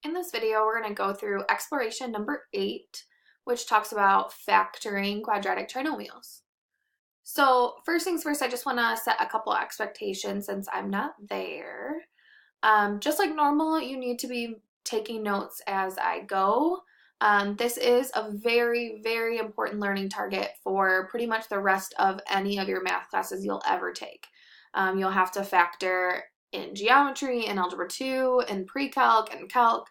In this video, we're going to go through exploration number 8, which talks about factoring quadratic trinomials. So first things first, I just want to set a couple expectations since I'm not there. Just like normal, you need to be taking notes as I go. This is a very, very important learning target for pretty much the rest of any of your math classes you'll ever take. You'll have to factor in geometry, in algebra 2, in pre-calc, and calc.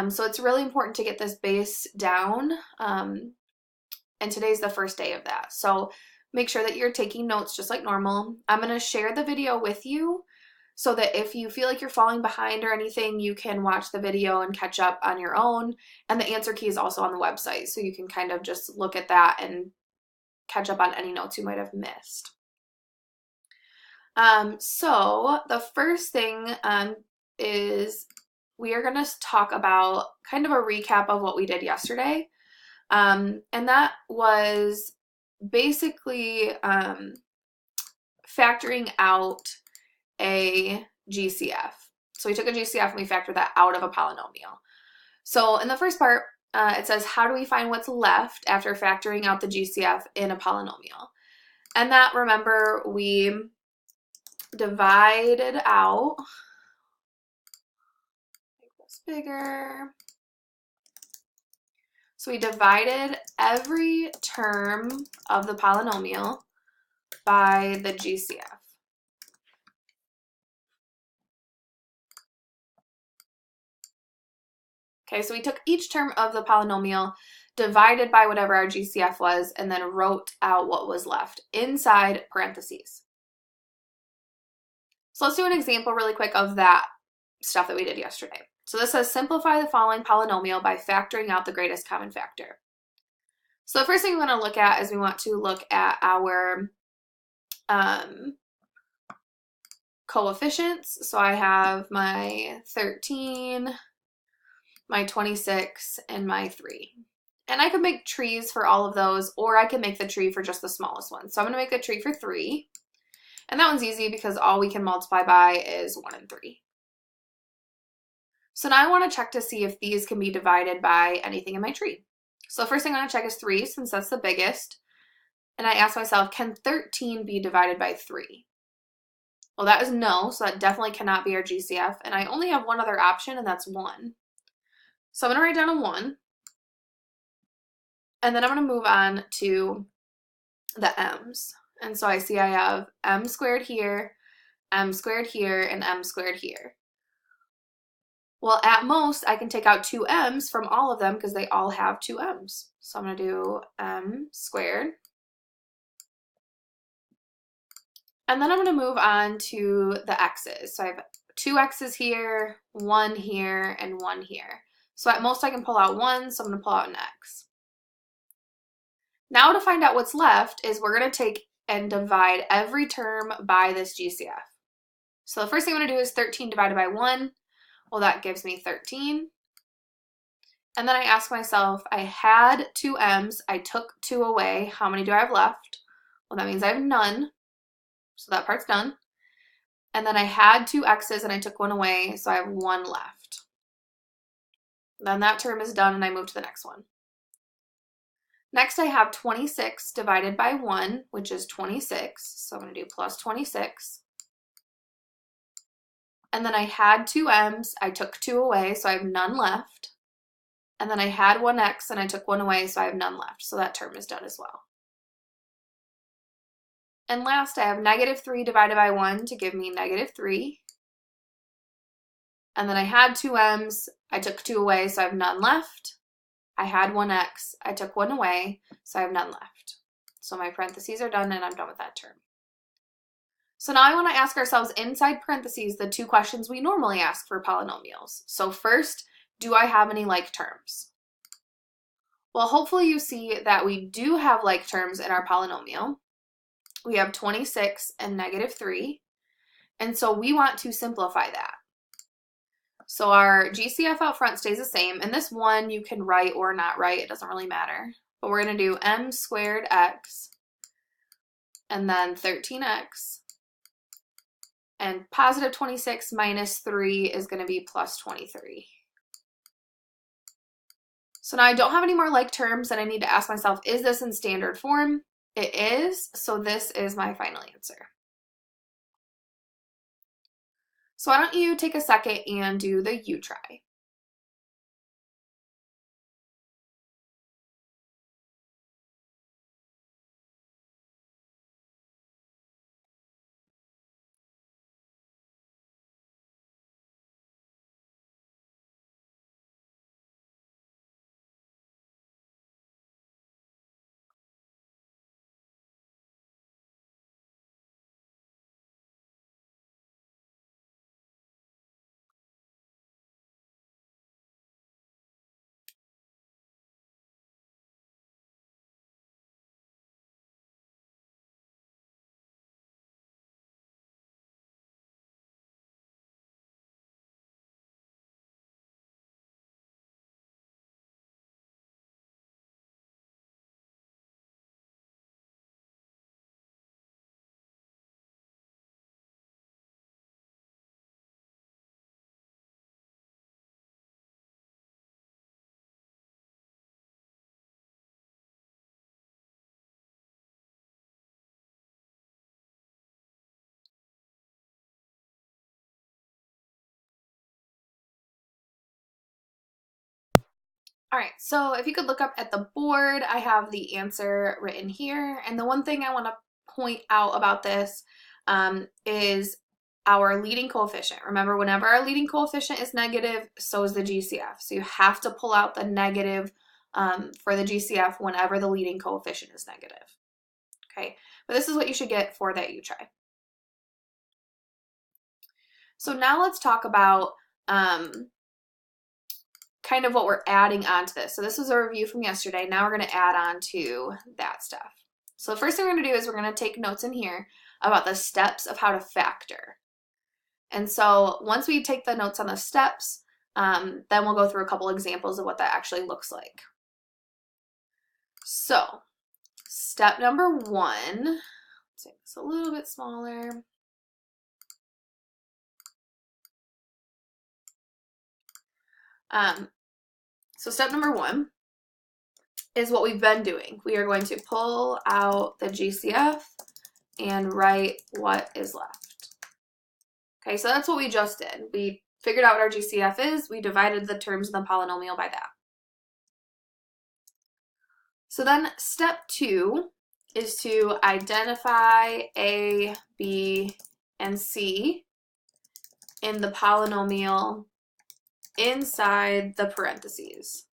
So it's really important to get this base down, and today's the first day of that. So make sure that you're taking notes just like normal. I'm going to share the video with you so that if you feel like you're falling behind or anything, you can watch the video and catch up on your own. And the answer key is also on the website, so you can kind of just look at that and catch up on any notes you might have missed. So the first thing is we are going to talk about kind of a recap of what we did yesterday. And that was basically factoring out a GCF. So we took a GCF and we factored that out of a polynomial. So in the first part, it says, how do we find what's left after factoring out the GCF in a polynomial? And that, remember, we divided out, make this bigger. So we divided every term of the polynomial by the GCF. Okay, so we took each term of the polynomial, divided by whatever our GCF was, and then wrote out what was left inside parentheses. So let's do an example really quick of that stuff that we did yesterday. So this says, simplify the following polynomial by factoring out the greatest common factor. So the first thing we want to look at is we want to look at our coefficients. So I have my 13, my 26, and my 3. And I could make trees for all of those, or I could make the tree for just the smallest one. So I'm going to make the tree for 3. And that one's easy because all we can multiply by is 1 and 3. So now I want to check to see if these can be divided by anything in my tree. So the first thing I'm going to check is 3, since that's the biggest. And I ask myself, can 13 be divided by 3? Well, that is no, so that definitely cannot be our GCF. And I only have one other option, and that's 1. So I'm going to write down a 1. And then I'm going to move on to the m's. And so I see I have m squared here, and m squared here. Well, at most, I can take out 2 m's from all of them because they all have 2 m's. So I'm going to do m squared. And then I'm going to move on to the x's. So I have 2 x's here, 1 here, and 1 here. So at most, I can pull out 1, so I'm going to pull out an x. Now to find out what's left is we're going to take and divide every term by this GCF. So the first thing I'm going to do is 13 divided by 1. Well, that gives me 13. And then I ask myself, I had 2 m's, I took 2 away. How many do I have left? Well, that means I have none. So that part's done. And then I had 2 x's and I took 1 away, so I have 1 left. Then that term is done and I move to the next one. Next, I have 26 divided by 1, which is 26. So I'm going to do plus 26. And then I had 2 m's, I took 2 away, so I have none left. And then I had 1 x and I took 1 away, so I have none left. So that term is done as well. And last, I have negative 3 divided by 1 to give me negative 3. And then I had 2 m's, I took 2 away, so I have none left. I had 1 x, I took 1 away, so I have none left. So my parentheses are done and I'm done with that term. So now I want to ask ourselves inside parentheses the 2 questions we normally ask for polynomials. So first, do I have any like terms? Well, hopefully you see that we do have like terms in our polynomial. We have 26 and negative 3. And so we want to simplify that. So our GCF out front stays the same, and this 1 you can write or not write, it doesn't really matter. But we're going to do m squared x, and then 13x, and positive 26 minus 3 is going to be plus 23. So now I don't have any more like terms, and I need to ask myself, is this in standard form? It is, so this is my final answer. So why don't you take a second and do the you try. All right, so if you could look up at the board, I have the answer written here. And the one thing I want to point out about this is our leading coefficient. Remember, whenever our leading coefficient is negative, so is the GCF. So you have to pull out the negative for the GCF whenever the leading coefficient is negative. Okay, but this is what you should get for that you try. So now let's talk about kind of what we're adding on to this. So this was a review from yesterday. Now we're going to add on to that stuff. So the first thing we're going to do is we're going to take notes in here about the steps of how to factor. And so once we take the notes on the steps, then we'll go through a couple examples of what that actually looks like. So step number 1, let's make this a little bit smaller. So step number 1 is what we've been doing. We are going to pull out the GCF and write what is left. Okay, so that's what we just did. We figured out what our GCF is. We divided the terms in the polynomial by that. So then step 2 is to identify A, B, and C in the polynomial inside the parentheses.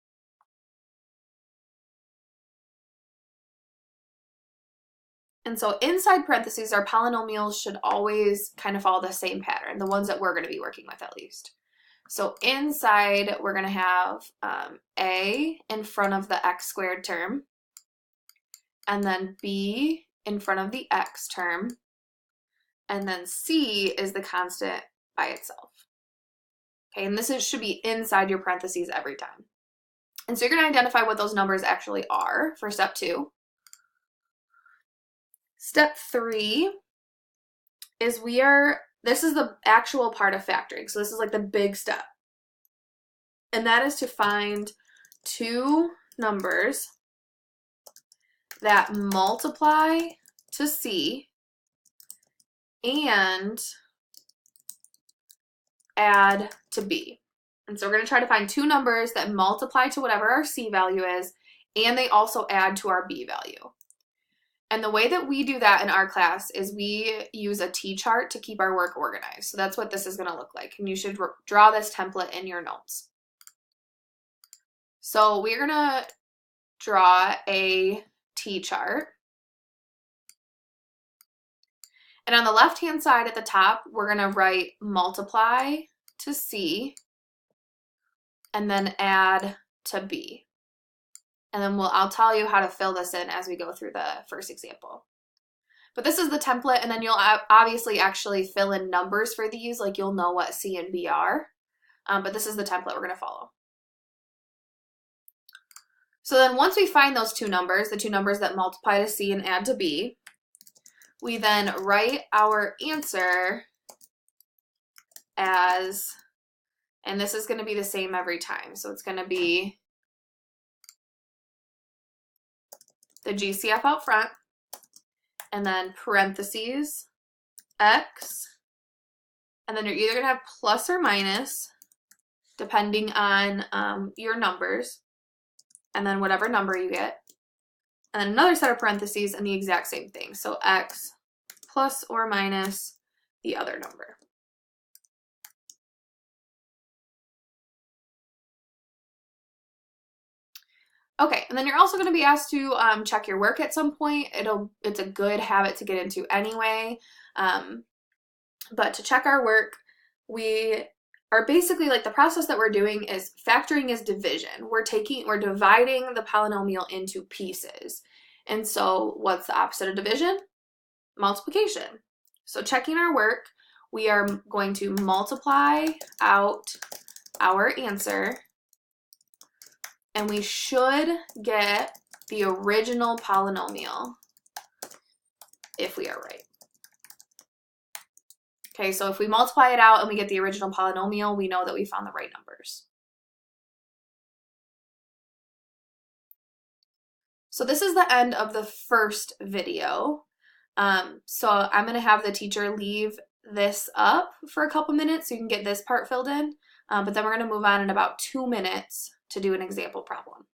And so inside parentheses, our polynomials should always kind of follow the same pattern, the ones that we're going to be working with at least. So inside, we're going to have A in front of the x squared term, and then B in front of the x term, and then C is the constant by itself. Okay, and this should be inside your parentheses every time. And so you're going to identify what those numbers actually are for step 2. Step 3 is this is the actual part of factoring. So this is like the big step. And that is to find 2 numbers that multiply to C and add to B. And so we're going to try to find 2 numbers that multiply to whatever our C value is, and they also add to our B value. And the way that we do that in our class is we use a T-chart to keep our work organized. So that's what this is going to look like. And you should draw this template in your notes. So we're going to draw a T-chart. And on the left-hand side at the top, we're going to write multiply to C and then add to B. And then I'll tell you how to fill this in as we go through the first example. But this is the template, and then you'll obviously actually fill in numbers for these, like you'll know what C and B are. But this is the template we're going to follow. So then once we find those 2 numbers, the 2 numbers that multiply to C and add to B, we then write our answer as, and this is going to be the same every time. So it's going to be the GCF out front, and then parentheses, x, and then you're either going to have plus or minus, depending on your numbers, and then whatever number you get, and then another set of parentheses and the exact same thing. So x plus or minus the other number. Okay, and then you're also going to be asked to check your work at some point. It's a good habit to get into anyway. But to check our work, we are basically, like, the process that we're doing is factoring is division. We're dividing the polynomial into pieces. And so what's the opposite of division? Multiplication. So checking our work, we are going to multiply out our answer, and we should get the original polynomial if we are right. Okay, so if we multiply it out and we get the original polynomial, we know that we found the right numbers. So this is the end of the first video. So I'm going to have the teacher leave this up for a couple minutes so you can get this part filled in, but then we're going to move on in about 2 minutes to do an example problem.